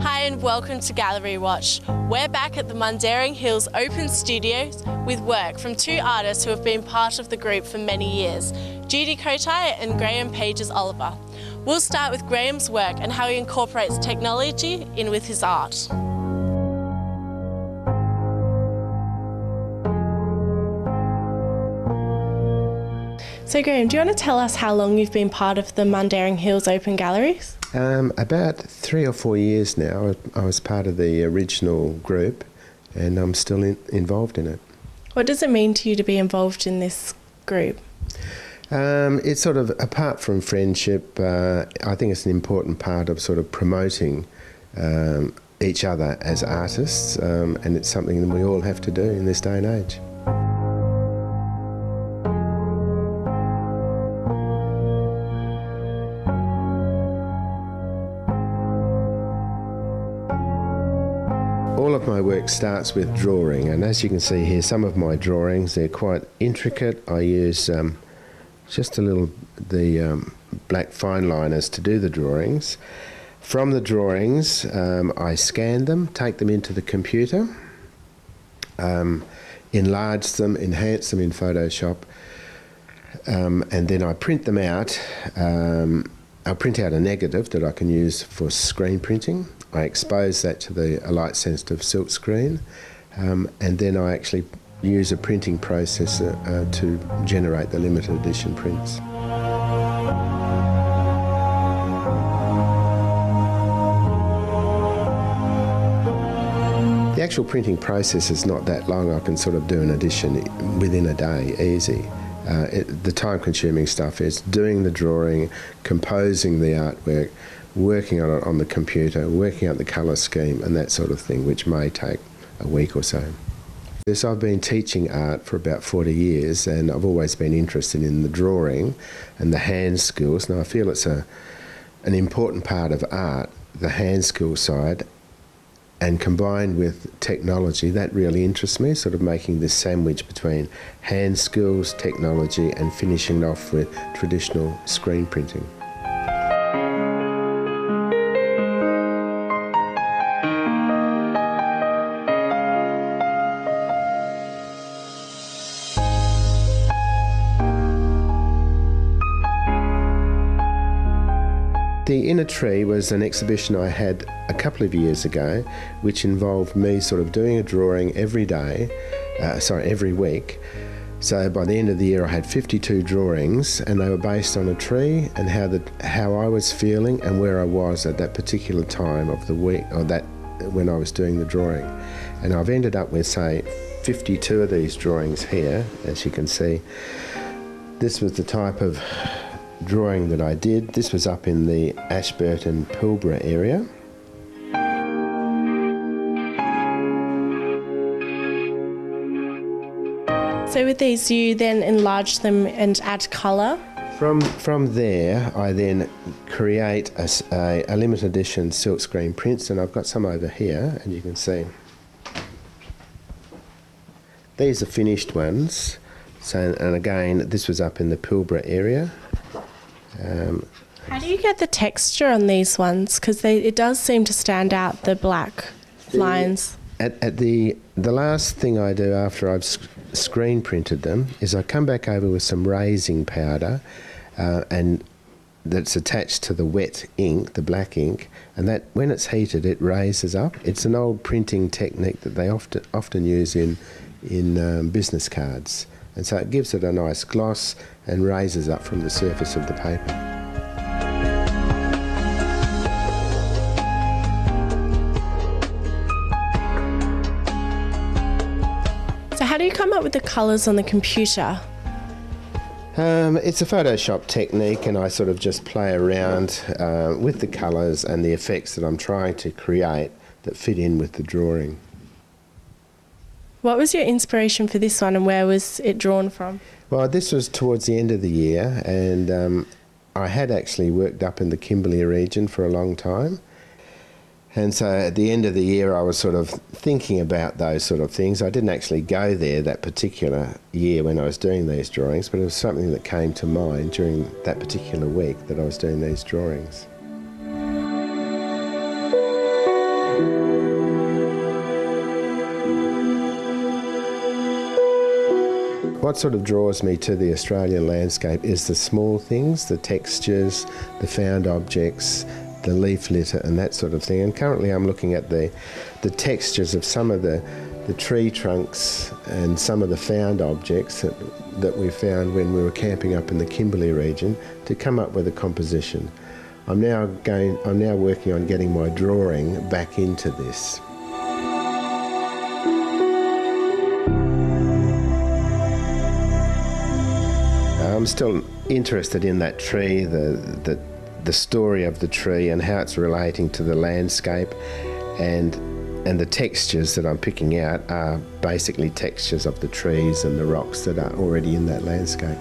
Hi and welcome to Gallery Watch. We're back at the Mundaring Hills Open Studios with work from two artists who have been part of the group for many years, Judy Kotai and Graham Pages Oliver. We'll start with Graham's work and how he incorporates technology in with his art. So Graham, do you want to tell us how long you've been part of the Mundaring Hills Open Galleries? About 3 or 4 years now. I was part of the original group and I'm still involved in it. What does it mean to you to be involved in this group? It's sort of, apart from friendship, I think it's an important part of sort of promoting each other as artists, and it's something that we all have to do in this day and age. All of my work starts with drawing, and as you can see here, some of my drawings, they're quite intricate. I use just the black fine liners to do the drawings. From the drawings, I scan them, take them into the computer, enlarge them, enhance them in Photoshop, and then I print them out. I'll print out a negative that I can use for screen printing. I expose that to a light-sensitive silkscreen, and then I actually use a printing processor to generate the limited edition prints. The actual printing process is not that long. I can sort of do an edition within a day, easy. The time-consuming stuff is doing the drawing, composing the artwork, working on it on the computer, working out the colour scheme and that sort of thing, which may take a week or so. Yes, I've been teaching art for about 40 years and I've always been interested in the drawing and the hand skills. Now I feel it's an important part of art, the hand skill side, and combined with technology, that really interests me, sort of making this sandwich between hand skills, technology and finishing it off with traditional screen printing. The Inner Tree was an exhibition I had a couple of years ago, which involved me sort of doing a drawing every week. So by the end of the year I had 52 drawings and they were based on a tree and how I was feeling and where I was at that particular time of the week, or that when I was doing the drawing. And I've ended up with, say, 52 of these drawings here, as you can see. This was the type of drawing that I did. This was up in the Ashburton Pilbara area. So with these you then enlarge them and add colour? From there I then create a limited edition silkscreen prints, and I've got some over here and you can see. These are finished ones. So, and again, this was up in the Pilbara area. How do you get the texture on these ones? Because it does seem to stand out, the black lines. At the last thing I do after I've screen printed them is I come back over with some raising powder, and that's attached to the wet ink, the black ink, and that when it's heated it raises up. It's an old printing technique that they often use in business cards. And so it gives it a nice gloss and raises up from the surface of the paper. So how do you come up with the colours on the computer? It's a Photoshop technique, and I sort of just play around with the colours and the effects that I'm trying to create that fit in with the drawing. What was your inspiration for this one, and where was it drawn from? Well, this was towards the end of the year, and I had actually worked up in the Kimberley region for a long time. And so at the end of the year, I was sort of thinking about those sort of things. I didn't actually go there that particular year when I was doing these drawings, but it was something that came to mind during that particular week that I was doing these drawings. What sort of draws me to the Australian landscape is the small things, the textures, the found objects, the leaf litter and that sort of thing. And currently I'm looking at the textures of some of the tree trunks and some of the found objects that we found when we were camping up in the Kimberley region to come up with a composition. I'm now working on getting my drawing back into this. I'm still interested in that tree, the story of the tree and how it's relating to the landscape, and the textures that I'm picking out are basically textures of the trees and the rocks that are already in that landscape.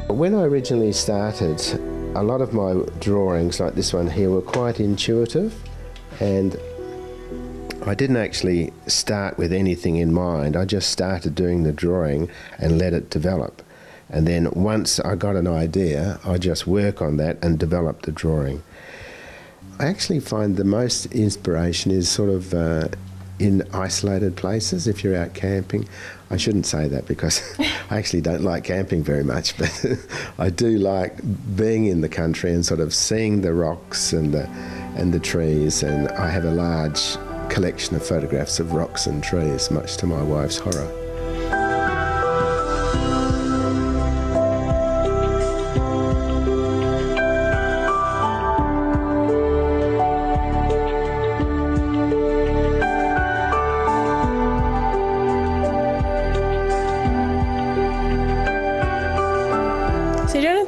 When I originally started, a lot of my drawings, like this one here, were quite intuitive, and I didn't actually start with anything in mind. I just started doing the drawing and let it develop. And then once I got an idea, I just work on that and develop the drawing. I actually find the most inspiration is sort of in isolated places. If you're out camping, I shouldn't say that because I actually don't like camping very much, but I do like being in the country and sort of seeing the rocks and the trees, and I have a large collection of photographs of rocks and trees, much to my wife's horror.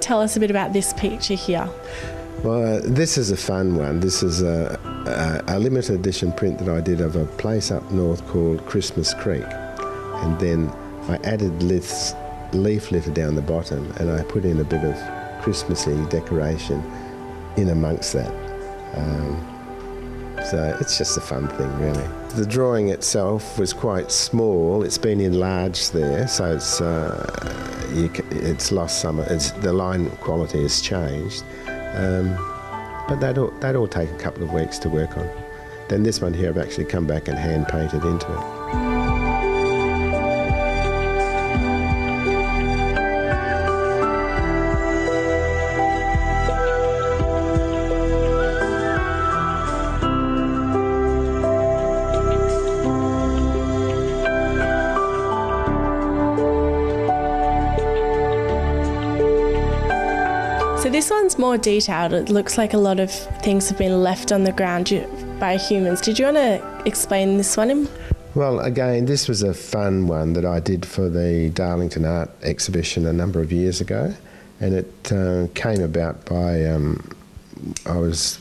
Tell us a bit about this picture here. Well, this is a fun one. This is a limited edition print that I did of a place up north called Christmas Creek, and then I added leaf litter down the bottom, and I put in a bit of Christmassy decoration in amongst that. So it's just a fun thing, really. The drawing itself was quite small. It's been enlarged there, so it's lost some. The line quality has changed, but that all take a couple of weeks to work on. Then this one here, I've actually come back and hand painted into it. So this one's more detailed. It looks like a lot of things have been left on the ground by humans. Did you want to explain this one? Well, again, this was a fun one that I did for the Darlington Art Exhibition a number of years ago, and it came about by I was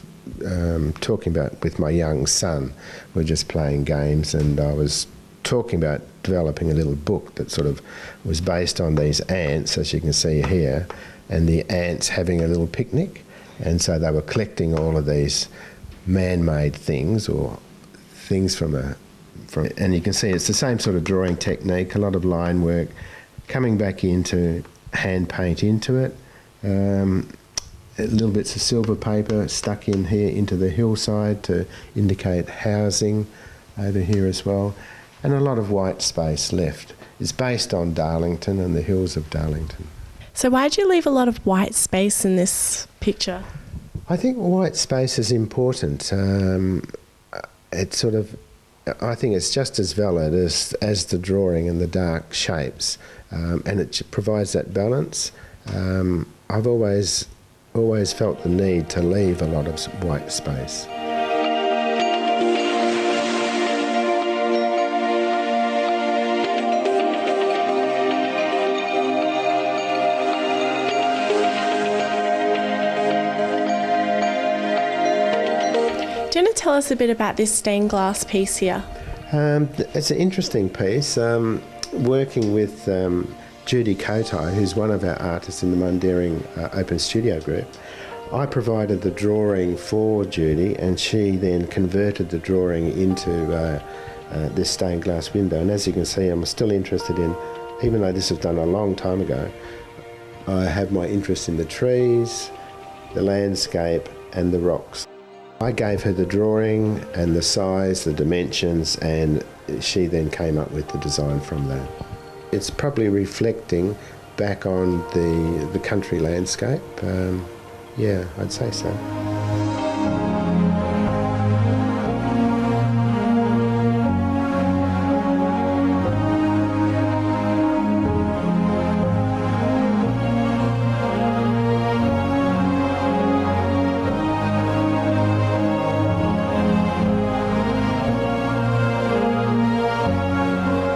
talking about with my young son. We're just playing games, and I was talking about developing a little book that sort of was based on these ants, as you can see here, and the ants having a little picnic. And so they were collecting all of these man-made things, or things from and you can see it's the same sort of drawing technique, a lot of line work, coming back into hand paint into it, little bits of silver paper stuck in here into the hillside to indicate housing over here as well, and a lot of white space left. It's based on Darlington and the hills of Darlington. So why did you leave a lot of white space in this picture? I think white space is important. It's sort of, I think it's just as valid as the drawing and the dark shapes, and it provides that balance. I've always always felt the need to leave a lot of white space. Do you want to tell us a bit about this stained glass piece here? It's an interesting piece. Working with Judy Kotai, who's one of our artists in the Mundaring Open Studio Group, I provided the drawing for Judy, and she then converted the drawing into this stained glass window. And as you can see, I'm still interested in, even though this was done a long time ago, I have my interest in the trees, the landscape and the rocks. I gave her the drawing and the size, the dimensions, and she then came up with the design from that. It's probably reflecting back on the country landscape. Yeah, I'd say so.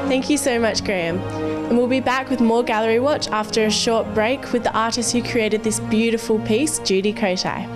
Thank you so much, Graham. And we'll be back with more Gallery Watch after a short break with the artist who created this beautiful piece, Judy Kotai.